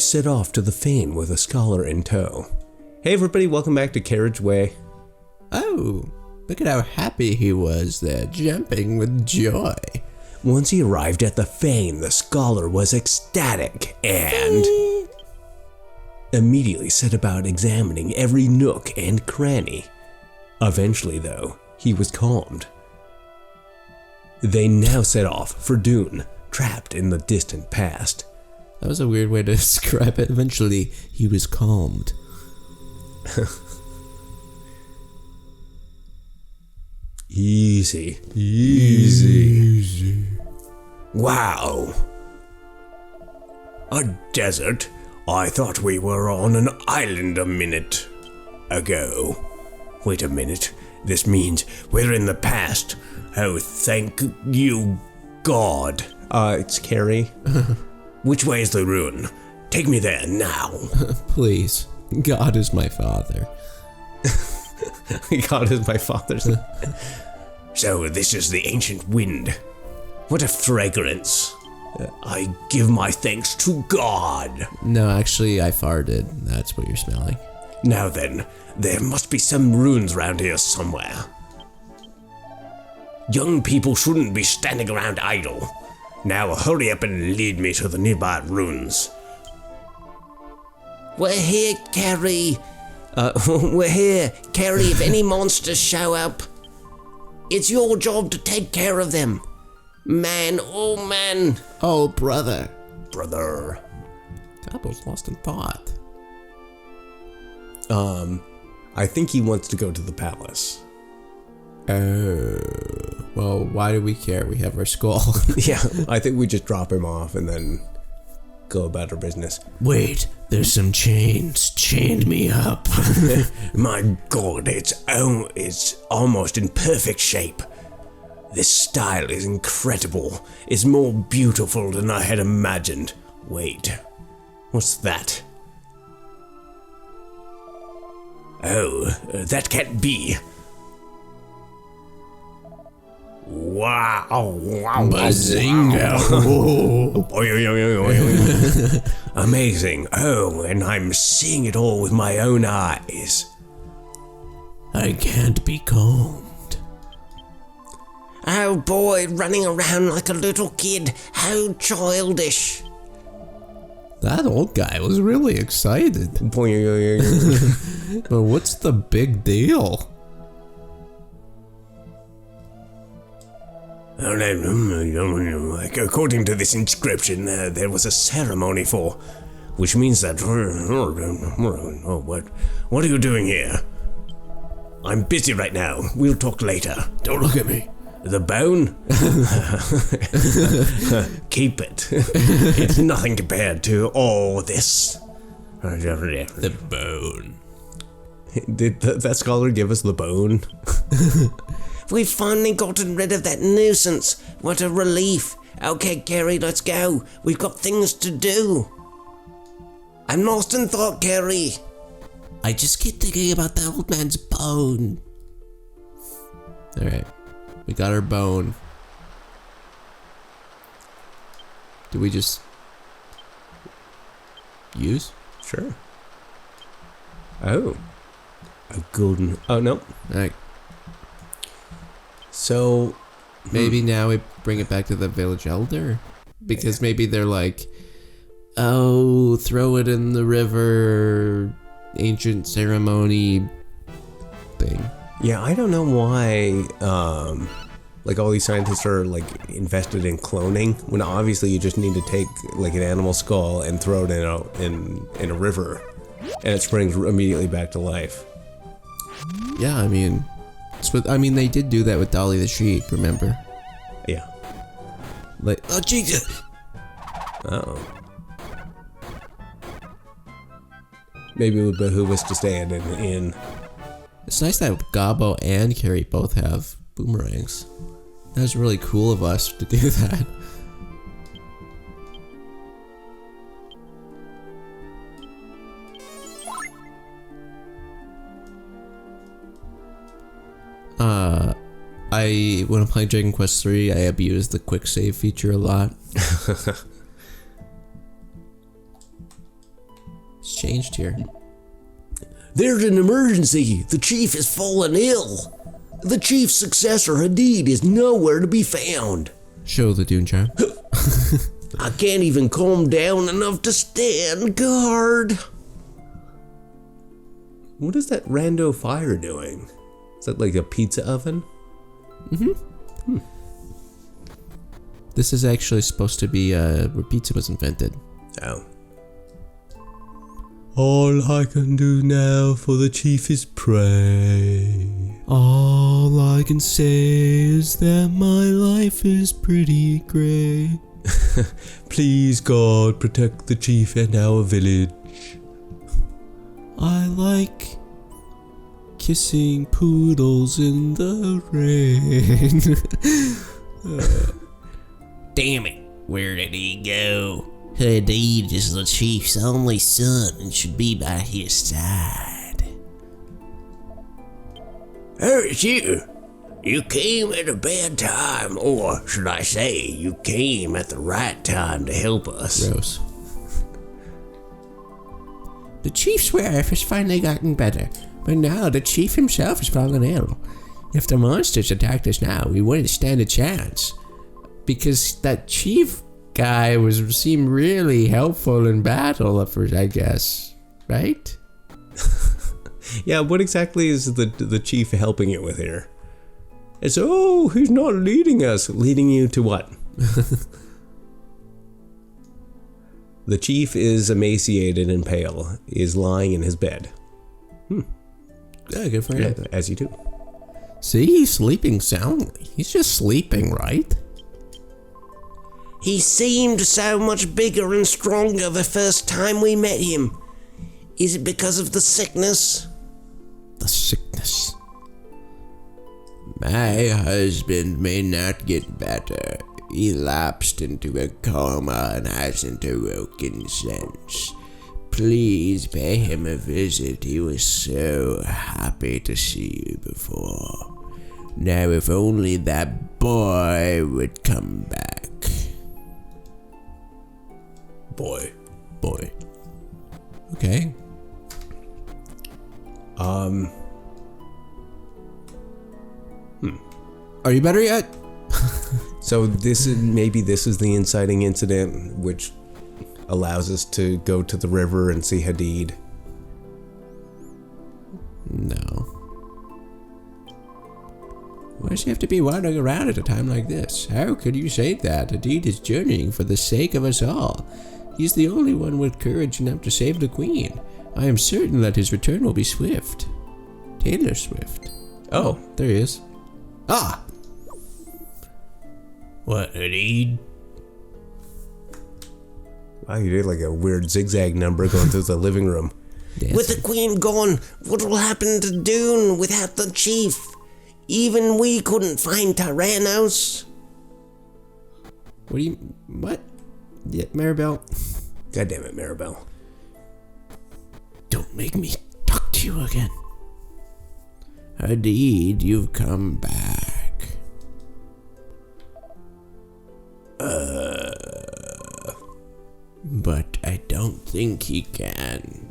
set off to the fane with a scholar in tow. Hey everybody, welcome back to Carriage Way. Oh, look at how happy he was there, jumping with joy. Once he arrived at the fane, the scholar was ecstatic and immediately set about examining every nook and cranny. Eventually, though, he was calmed. They now set off for Dune, trapped in the distant past. That was a weird way to describe it. Eventually, he was calmed. Easy. Wow. A desert? I thought we were on an island a minute ago. Wait a minute. This means we're in the past. Oh, thank you, God. It's Carrie. Which way is the ruin? Take me there now. Please. God is my father. God is my father's. So this is the ancient wind. What a fragrance. I give my thanks to God. No, actually, I farted. That's what you're smelling. Now then, there must be some ruins around here somewhere. Young people shouldn't be standing around idle. Now hurry up and lead me to the nearby ruins. We're here, Carrie. We're here. Carrie, if any monsters show up, it's your job to take care of them. Man, oh man. Oh, brother. Brother. Cabo's lost in thought. I think he wants to go to the palace. Oh. Well, why do we care? We have our skull. Yeah, I think we just drop him off and then go about our business. Wait, there's some chains. Chained me up. My God, it's almost in perfect shape. This style is incredible. It's more beautiful than I had imagined. Wait, what's that? Oh, that can't be. Wow. Bazinga. Amazing. Oh, and I'm seeing it all with my own eyes. I can't be combed. Oh boy, running around like a little kid. How childish. That old guy was really excited. But what's the big deal? According to this inscription, there was a ceremony for, which means that. What are you doing here? I'm busy right now. We'll talk later. Don't look at me. The bone? Keep it. It's nothing compared to all this. The bone. Did that scholar give us the bone? We've finally gotten rid of that nuisance. What a relief. Okay, Carrie, let's go. We've got things to do. I'm lost in thought, Carrie. I just keep thinking about the old man's bone. Alright. We got our bone. Do we just use? Sure. Oh. A golden. Oh, no. Alright. So. Maybe now we bring it back to the village elder? Because maybe they're like, oh, throw it in the river, ancient ceremony thing. Yeah, I don't know why, like all these scientists are like invested in cloning when obviously you just need to take like an animal skull and throw it in a river, and it springs immediately back to life. Yeah, I mean, they did do that with Dolly the sheep. Remember? Yeah. Like, oh Jesus! Oh. Maybe it would behoove us to stay in an inn. It's nice that Gabo and Carrie both have boomerangs. That was really cool of us to do that. When I'm playing Dragon Quest III, I abuse the quick save feature a lot. changed here? There's an emergency. The chief has fallen ill. The chief's successor, Hadid, is nowhere to be found. Show the Dune charm. I can't even calm down enough to stand guard. What is that rando fire doing? Is that like a pizza oven? This is actually supposed to be where pizza was invented. Oh. All I can do now for the chief is pray. All I can say is that my life is pretty grey. Please, God, protect the chief and our village. I like kissing poodles in the rain. Damn it, where did he go? Hadid is the chief's only son and should be by his side. Oh, it's you. You came at a bad time, or should I say, you came at the right time to help us. Gross. The chief's wife has finally gotten better, but now the chief himself has fallen ill. If the monsters attacked us now, we wouldn't stand a chance. Because that chief guy seemed really helpful in battle at first, I guess. Right? Yeah, what exactly is the chief helping it with here? It's, oh, he's not leading us. Leading you to what? The chief is emaciated and pale, is lying in his bed. Yeah, good for him. Yeah, as you do. See, he's sleeping soundly. He's just sleeping, right? He seemed so much bigger and stronger the first time we met him. Is it because of the sickness? The sickness. My husband may not get better. He lapsed into a coma and hasn't awoken since. Please pay him a visit. He was so happy to see you before. Now if only that boy would come back. Boy. Okay. Are you better yet? So this is the inciting incident which allows us to go to the river and see Hadid. No. Why does he have to be wandering around at a time like this? How could you say that? Hadid is journeying for the sake of us all. He's the only one with courage enough to save the queen. I am certain that his return will be swift. Taylor Swift. Oh, There he is. Ah! What, Hadid? wow, you did like a weird zigzag number going through the living room. Dancing. With the queen gone, what will happen to Dune without the chief? Even we couldn't find Tyrannos. What? Yeah, Maribel. God damn it, Maribel. Don't make me talk to you again. Hadid, you've come back. But I don't think he can.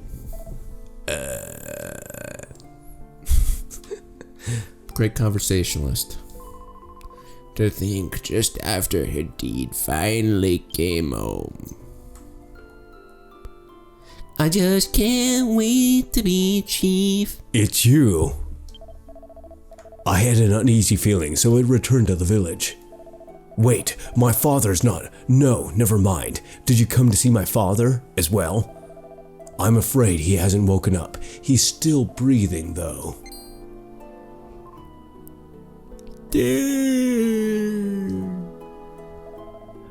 Great conversationalist. To think just after Hadid finally came home. I just can't wait to be chief. It's you. I had an uneasy feeling, so I returned to the village. Wait, my father's not. No, never mind. Did you come to see my father as well? I'm afraid he hasn't woken up. He's still breathing, though.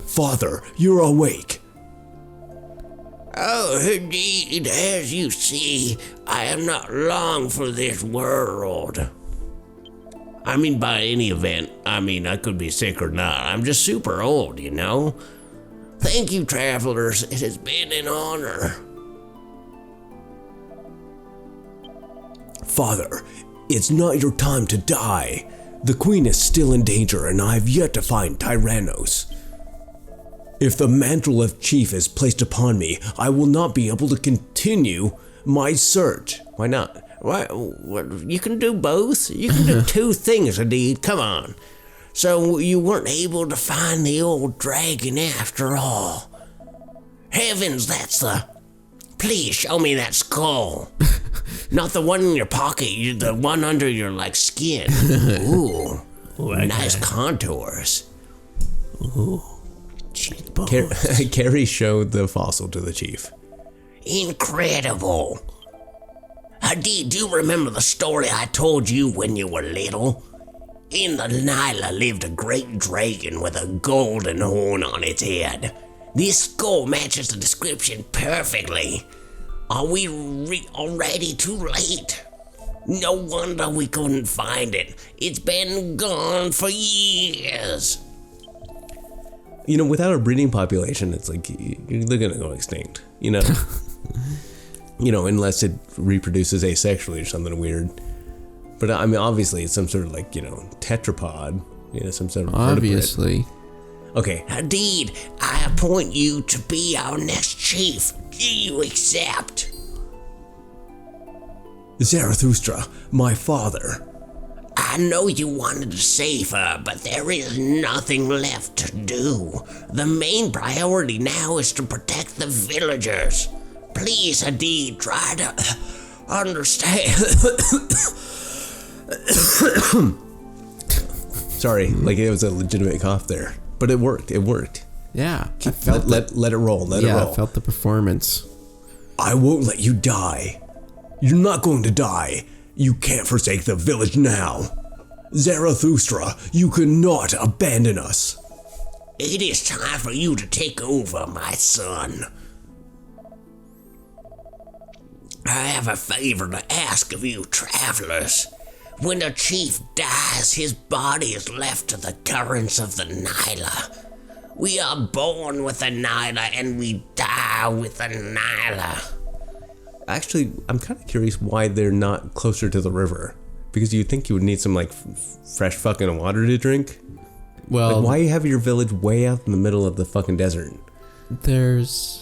Father, you're awake. Oh, indeed, as you see, I am not long for this world. I mean, by any event, I could be sick or not. I'm just super old, you know? Thank you, travelers. It has been an honor. Father, it's not your time to die. The queen is still in danger and I've yet to find Tyrannos. If the mantle of chief is placed upon me, I will not be able to continue my search. Why not? Why? You can do both. You can do two things, indeed. Come on. So you weren't able to find the old dragon after all. Heavens, that's the... Please show me that skull. Not the one in your pocket, the one under your, skin. Ooh, nice contours. Ooh. Carrie showed the fossil to the chief. Incredible. Hadid, do you remember the story I told you when you were little? In the Nila lived a great dragon with a golden horn on its head. This skull matches the description perfectly. Are we already too late? No wonder we couldn't find it. It's been gone for years. Without a breeding population, it's they're gonna go extinct. Unless it reproduces asexually or something weird. But I mean, obviously, it's some sort of tetrapod. Some sort of obviously. vertebrate. Okay. Hadid, I appoint you to be our next chief. Do you accept? Zarathustra, my father. I know you wanted to save her, but there is nothing left to do. The main priority now is to protect the villagers. Please, Hadid, try to understand. Sorry, it was a legitimate cough there. But it worked. Yeah. Let it roll. Let it roll. I felt the performance. I won't let you die. You're not going to die. You can't forsake the village now. Zarathustra, you cannot abandon us. It is time for you to take over, my son. I have a favor to ask of you, travelers. When a chief dies, his body is left to the currents of the Nila. We are born with the Nila and we die with the Nila. Actually, I'm kind of curious why they're not closer to the river. Because you'd think you would need some fresh fucking water to drink. Well, why have your village way out in the middle of the fucking desert? Because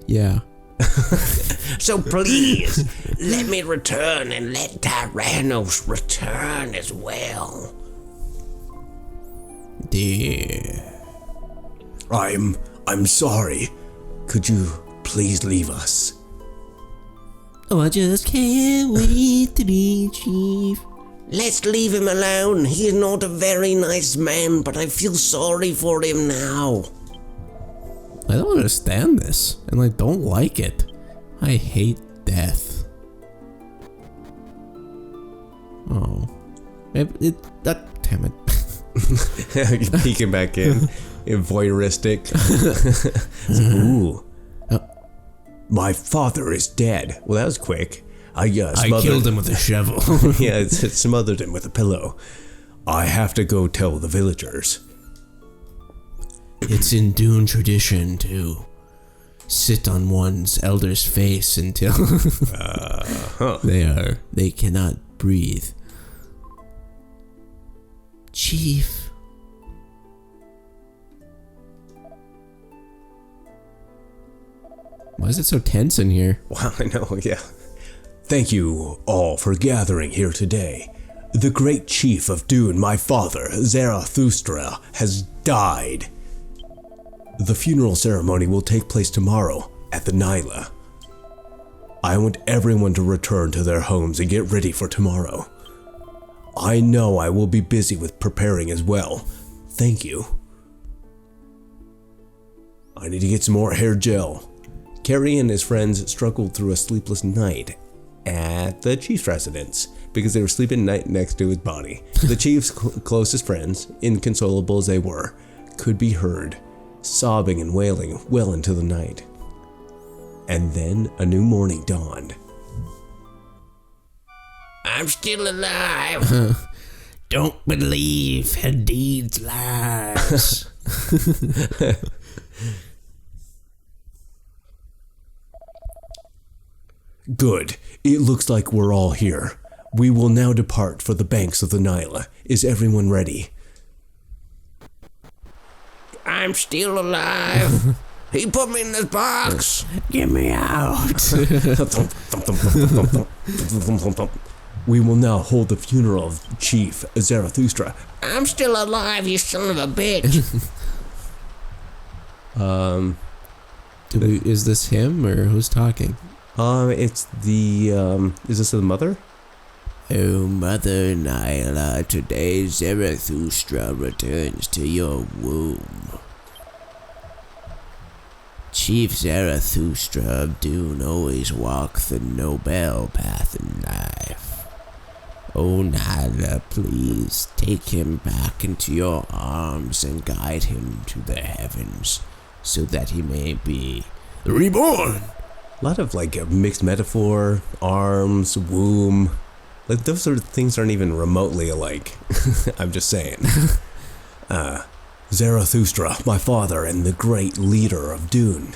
yeah. So please, let me return and let Tyrannos return as well. Dear. I'm sorry. Could you please leave us? Oh, I just can't wait to be chief. Let's leave him alone. He is not a very nice man, but I feel sorry for him now. I don't understand this, and I don't like it. I hate death. Oh. Damn it. Peeking back in. Voyeuristic. Ooh. My father is dead. Well, that was quick. I killed him with a shovel. Yeah, it smothered him with a pillow. I have to go tell the villagers. It's in Dune tradition to sit on one's elder's face until they cannot breathe. Chief. Why is it so tense in here? Wow, I know, yeah. Thank you all for gathering here today. The great chief of Dune, my father, Zarathustra, has died. The funeral ceremony will take place tomorrow at the Nila. I want everyone to return to their homes and get ready for tomorrow. I know I will be busy with preparing as well. Thank you. I need to get some more hair gel. Carrie and his friends struggled through a sleepless night at the chief's residence because they were sleeping night next to his body. The chief's closest friends, inconsolable as they were, could be heard sobbing and wailing well into the night. And then a new morning dawned. I'm still alive. Don't believe Hadid's lies. Good. It looks like we're all here. We will now depart for the banks of the Nila. Is everyone ready? I'm still alive. He put me in this box. Get me out. We will now hold the funeral of Chief Zarathustra. I'm still alive, you son of a bitch. Is this him or who's talking? It's the, is this the mother? Oh, Mother Nila, today Zarathustra returns to your womb. Chief Zarathustra of Dune always walked the noble path in life. Oh, Nila, please take him back into your arms and guide him to the heavens so that he may be reborn. A lot of like a mixed metaphor, arms, womb. Like those sort of things aren't even remotely alike. I'm just saying. Zarathustra, my father and the great leader of Dune.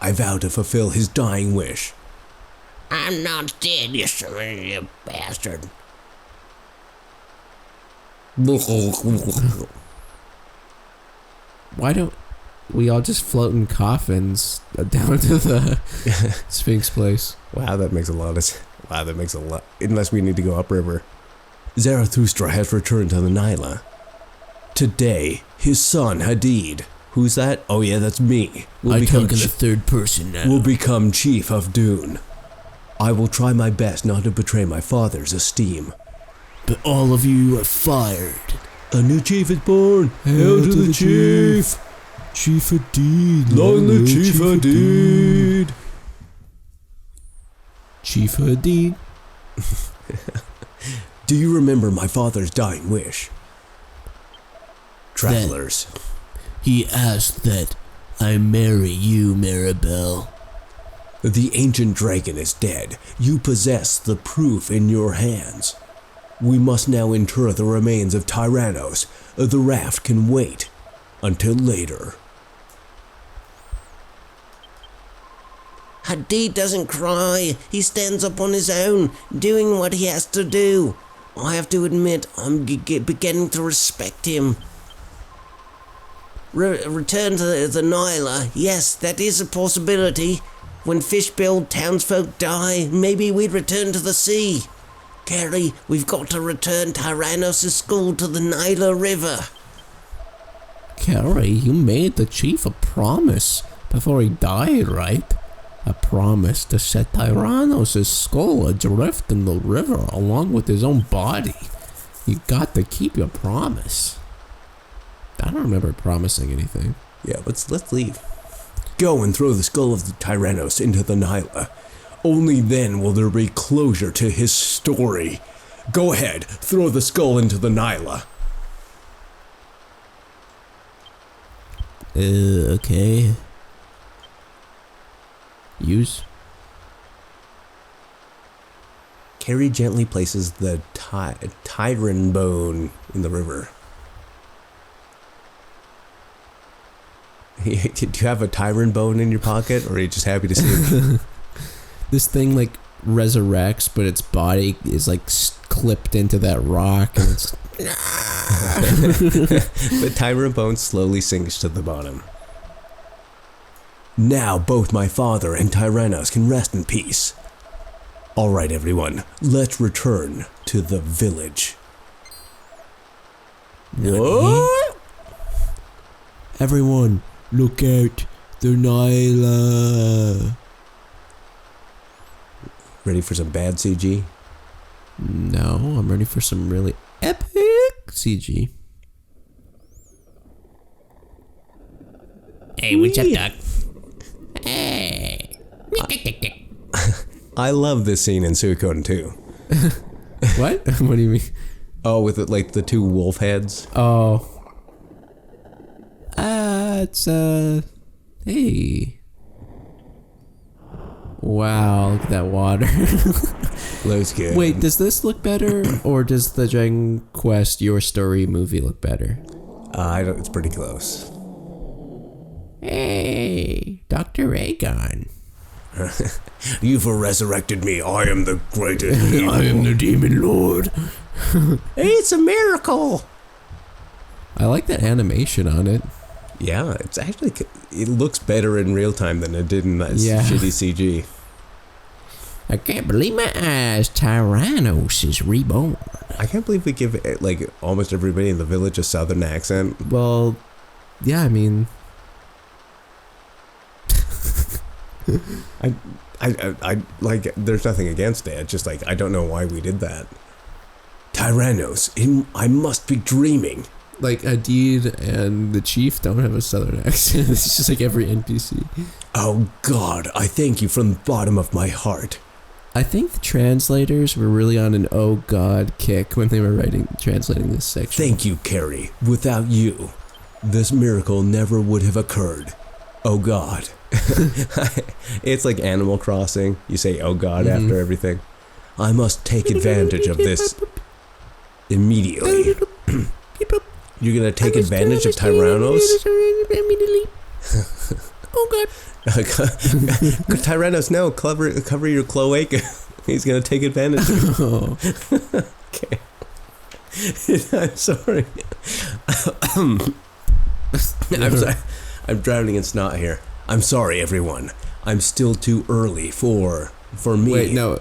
I vow to fulfill his dying wish. I'm not dead, you son of a bastard. Why don't we all just float in coffins down to the Sphinx place? Wow, that makes a lot. Unless we need to go upriver. Zarathustra has returned to the Nila. Today, his son Hadid, who's that? Oh yeah, that's me. I talk in the third person now. Will become chief of Dune. I will try my best not to betray my father's esteem. But all of you are fired. A new chief is born. Hail to the chief. Chief Hadid. Long live Chief Hadid. Chief Hadid. Do you remember my father's dying wish? Travelers. He asked that I marry you, Maribel. The ancient dragon is dead. You possess the proof in your hands. We must now inter the remains of Tyrannos. The raft can wait until later. Hadid doesn't cry. He stands up on his own, doing what he has to do. I have to admit, I'm beginning to respect him. Return to the Nila. Yes, that is a possibility. When fish-billed townsfolk die, maybe we'd return to the sea. Carrie, we've got to return Tyrannos' school to the Nila River. Carrie, you made the chief a promise before he died, right? A promise to set Tyrannos' skull adrift in the river along with his own body. You got to keep your promise. I don't remember promising anything. Yeah, let's leave. Go and throw the skull of the Tyrannos into the Nila. Only then will there be closure to his story. Go ahead, throw the skull into the Nila. Okay. Use. Carrie gently places the tyrant bone in the river. Do you have a tyrant bone in your pocket, or are you just happy to see it? This thing like resurrects, but its body is like clipped into that rock, and it's The tyrant bone slowly sinks to the bottom. Now both my father and Tyrannos can rest in peace. All right, everyone, let's return to the village. What? Everyone, look out. The Nila. Ready for some bad CG? No, I'm ready for some really epic CG. Hey, what's up, Doc? Hey. I love this scene in Suikoden too. What? What do you mean? Oh, with it, like the two wolf heads. Oh. It's hey. Wow, look at that water. Looks good. Wait, does this look better, or does the Dragon Quest Your Story movie look better? It's pretty close. Hey, Dr. Aegon. You've resurrected me. I am the greatest evil. I am the demon lord. It's a miracle. I like that animation on it. Yeah, it's actually, it looks better in real time than it did in that shitty CG. I can't believe my eyes. Tyrannos is reborn. I can't believe we give like almost everybody in the village a southern accent. Well, yeah, I mean, I like, there's nothing against it. It's just like, I don't know why we did that. Tyrannos, I must be dreaming. like Adid and the chief don't have a southern accent. It's just like every NPC. Oh God, I thank you from the bottom of my heart. I think the translators were really on an oh God kick when they were translating this section. Thank you, Carrie. Without you, this miracle never would have occurred. Oh God. It's like Animal Crossing. You say oh God after everything. I must take advantage of this immediately. You're gonna take advantage of Tyrannos? Oh God. Tyrannos, no, cover your cloaca. He's gonna take advantage of it. Okay. I'm sorry. I'm sorry. I'm drowning in snot here. I'm sorry, everyone. I'm still too early for me. Wait, no.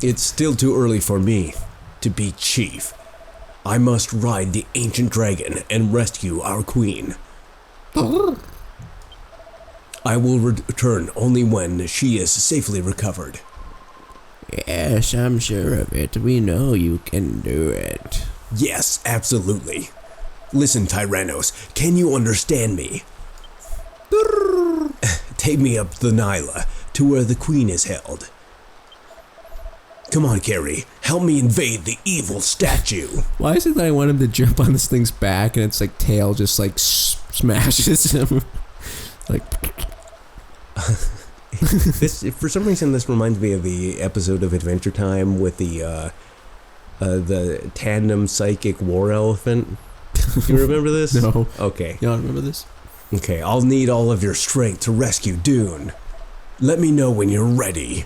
It's still too early for me to be chief. I must ride the ancient dragon and rescue our queen. I will return only when she is safely recovered. Yes, I'm sure of it. We know you can do it. Yes, absolutely. Listen, Tyrannos, can you understand me? Take me up the Nila to where the queen is held. Come on, Carrie, help me invade the evil statue. Why is it that I want him to jump on this thing's back and its like tail just like smashes him? Like This, for some reason, this reminds me of the episode of Adventure Time with the tandem psychic war elephant. Do you remember this? No. Okay. Y'all remember this? Okay, I'll need all of your strength to rescue Dune. Let me know when you're ready.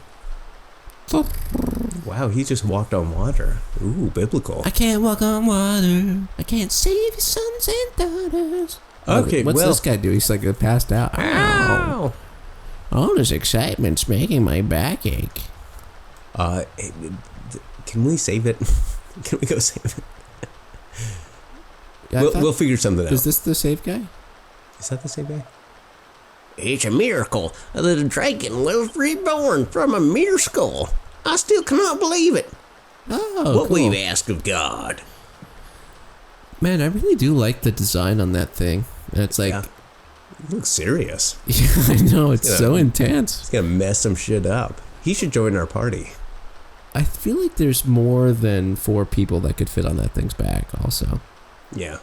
Wow, he just walked on water. Ooh, biblical. I can't walk on water. I can't save your sons and daughters. Okay, What's well, this guy do? He's like passed out. Ow! All this excitement's making my back ache. Can we save it? Can we go save it? Yeah, We'll figure something out. Is this the save guy? Is that the same guy? It's a miracle. The dragon was reborn from a mere skull. I still cannot believe it. Oh, What cool. we've asked of God. Man, I really do like the design on that thing. And it's like, Yeah. He looks serious. yeah, I know, it's Yeah. so intense. He's gonna mess some shit up. He should join our party. I feel like there's more than 4 people that could fit on that thing's back also. Yeah.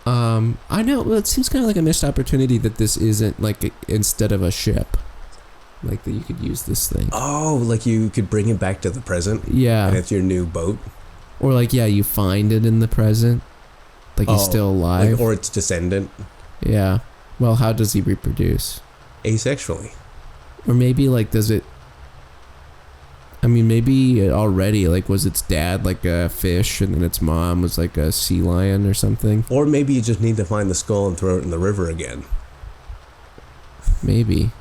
I know, well, it seems kind of like a missed opportunity that this isn't like instead of a ship. Like that you could use this thing. Oh, like you could bring him back to the present? Yeah. And it's your new boat? Or like, yeah, you find it in the present. Like he's still alive. Like, or its descendant? Yeah. Well, how does he reproduce? Asexually. Or maybe like does it... I mean, maybe already, like, was its dad like a fish and then its mom was like a sea lion or something? Or maybe you just need to find the skull and throw it in the river again. Maybe.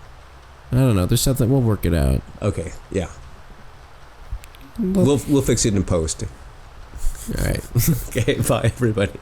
I don't know. There's something. We'll work it out. Okay, yeah. We'll fix it in post. All right. Okay, bye everybody.